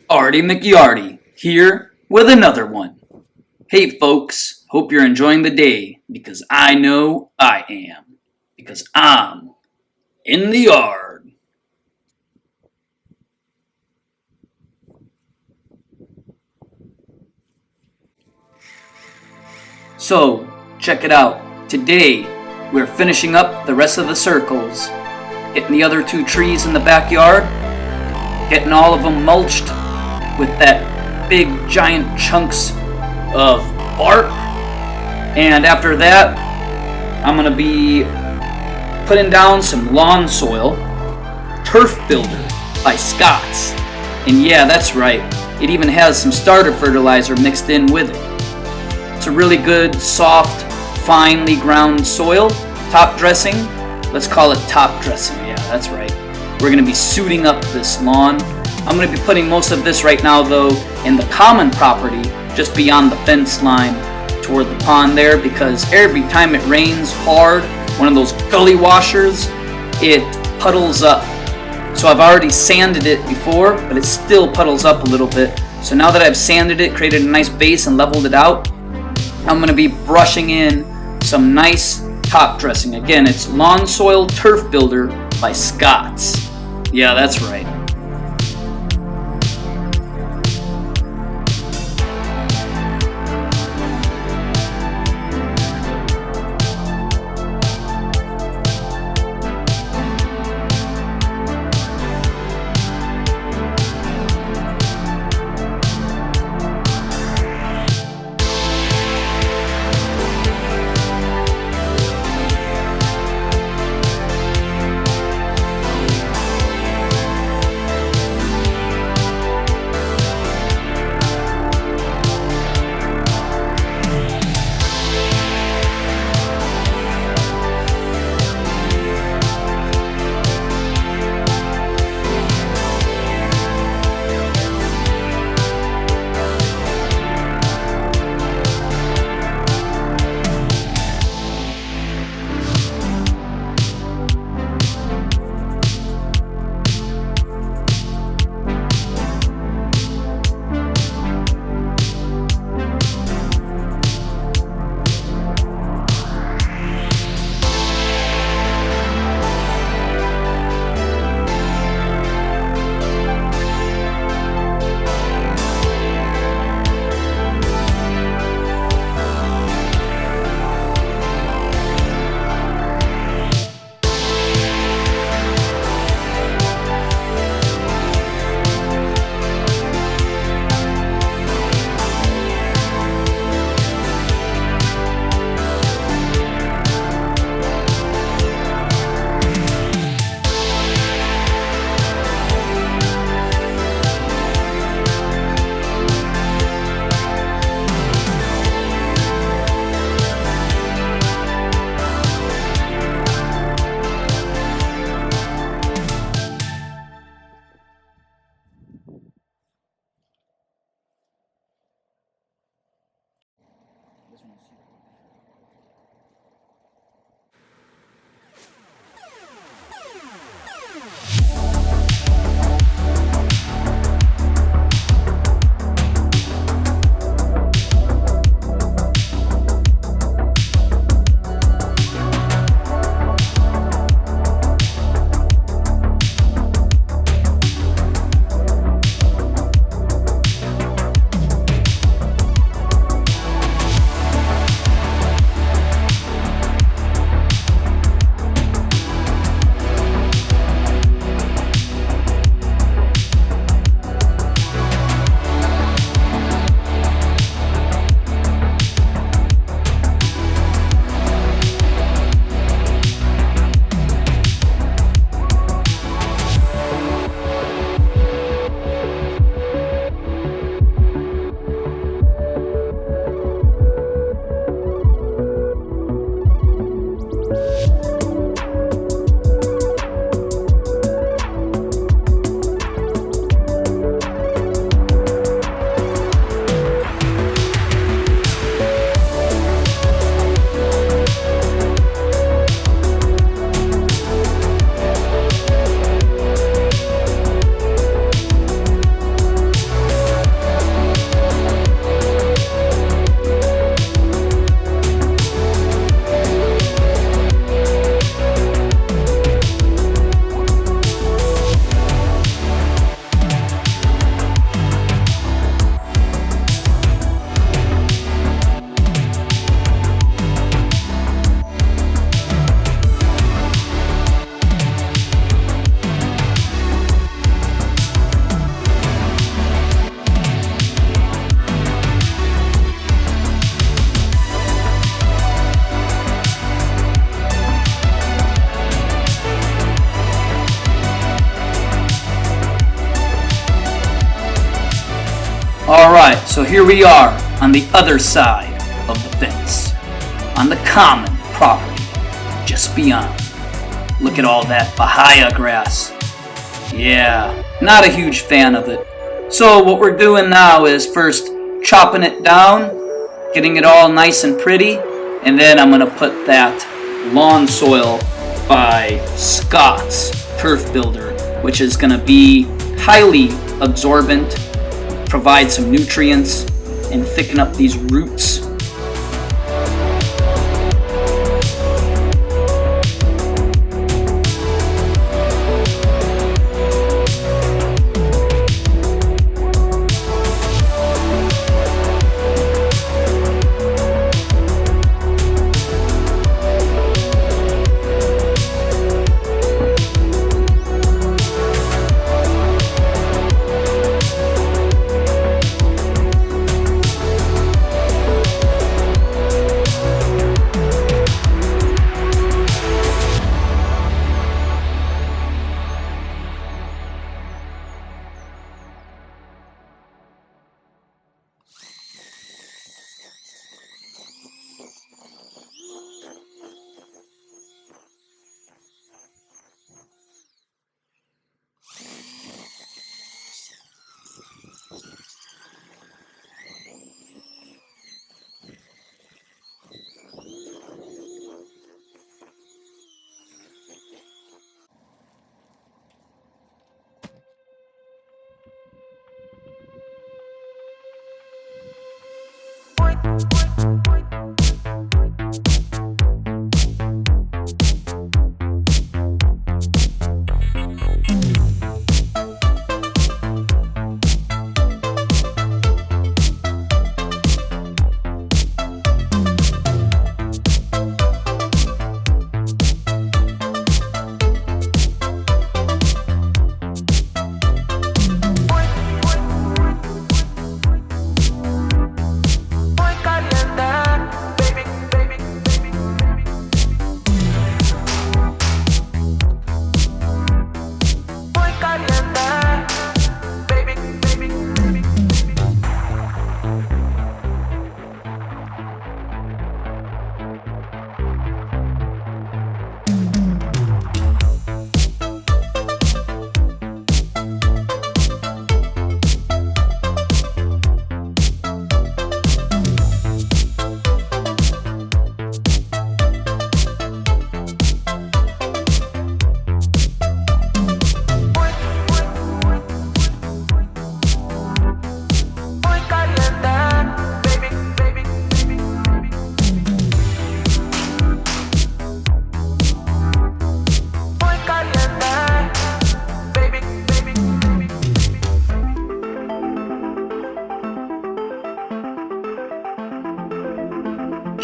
Artie McYardie here with another one. Hey folks, hope you're enjoying the day because I know I am. Because I'm in the yard. So, check it out. Today, we're finishing up the rest of the circles. Hitting the other two trees in the backyard. Getting all of them mulched with that big giant chunks of bark. And after that, I'm going to be putting down some lawn soil. Turf Builder by Scott's. And yeah, that's right. It even has some starter fertilizer mixed in with it. It's a really good, soft, finely ground soil. Top dressing. Let's call it top dressing. Yeah, that's right. We're going to be suiting up this lawn. I'm going to be putting most of this right now, though, in the common property, just beyond the fence line toward the pond there, because every time it rains hard, one of those gully washers, it puddles up. So I've already sanded it before, but it still puddles up a little bit. So now that I've sanded it, created a nice base, and leveled it out, I'm going to be brushing in some nice top dressing. Again, it's Lawn Soil Turf Builder by Scott's. Yeah, that's right. Alright, so here we are on the other side of the fence, on the common property, just beyond. Look at all that bahia grass. Yeah, not a huge fan of it. So what we're doing now is first chopping it down, getting it all nice and pretty, and then I'm going to put that lawn soil by Scott's Turf Builder, which is going to be highly absorbent, provide some nutrients, and thicken up these roots.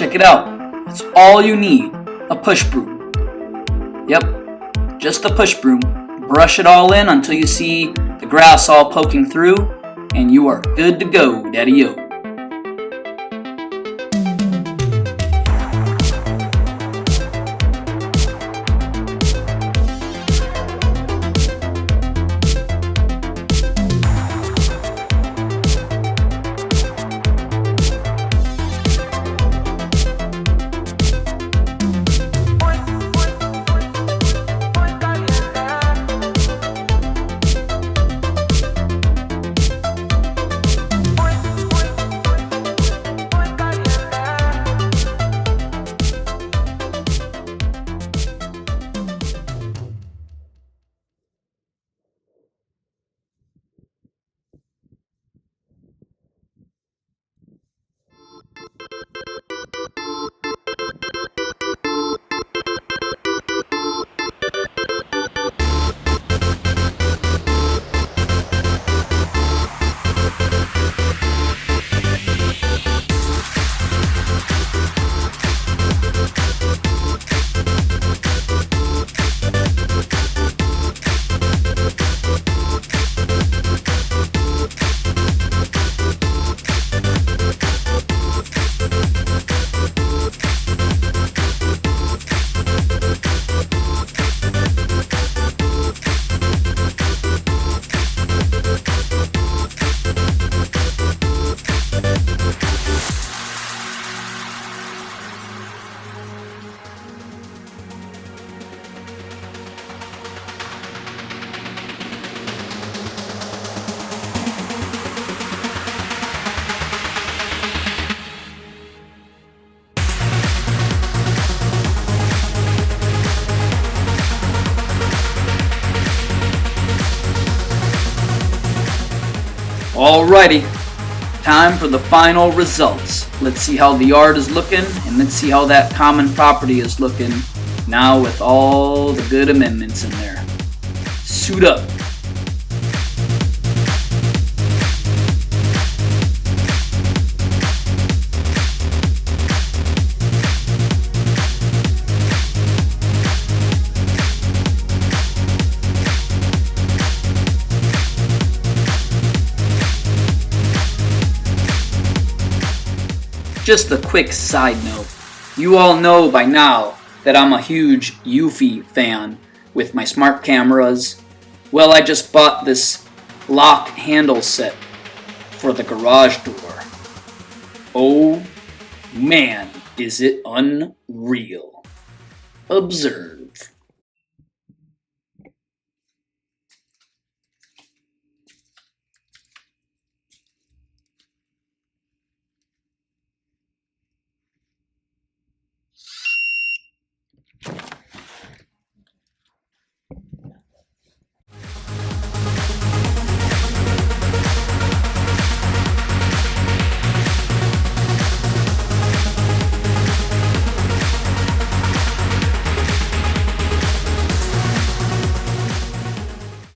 Check it out. It's all you need. A push broom. Yep, just a push broom. Brush it all in until you see the grass all poking through, and you are good to go, Daddy-o. Alrighty, time for the final results. Let's see how the yard is looking, and let's see how that common property is looking now with all the good amendments in there. Suit up. Just a quick side note, you all know by now that I'm a huge Eufy fan with my smart cameras. Well, I just bought this lock handle set for the garage door. Oh man, is it unreal. Observe.